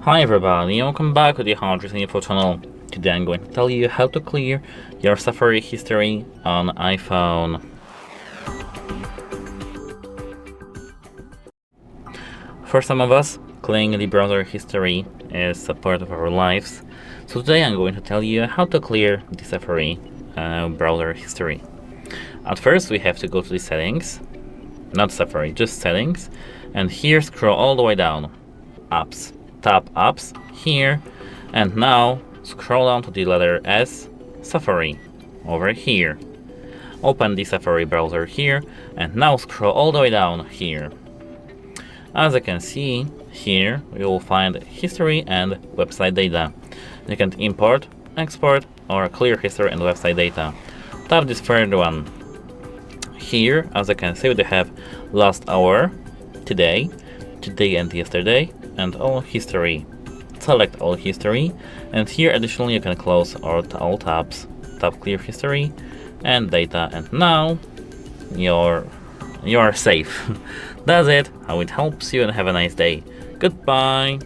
Hi everybody, welcome back to the HardReset.Info channel. Today I'm going to tell you how to clear your Safari history on iPhone. For some of us, clearing the browser history is a part of our lives. So today I'm going to tell you how to clear the Safari browser history. At first we have to go to the settings, not Safari, just settings, and here scroll all the way down, apps. Tap apps here, and now scroll down to the letter S, Safari, over here. Open the Safari browser here, and now scroll all the way down here. As you can see, here you will find history and website data. You can import, export, or clear history and website data. Tap this third one. Here, as you can see, we have last hour, today and yesterday, and all history. Select all history, and here additionally you can close all tabs. Tap clear history and data, and now you're safe. That's it, how it helps you, and have a nice day. Goodbye.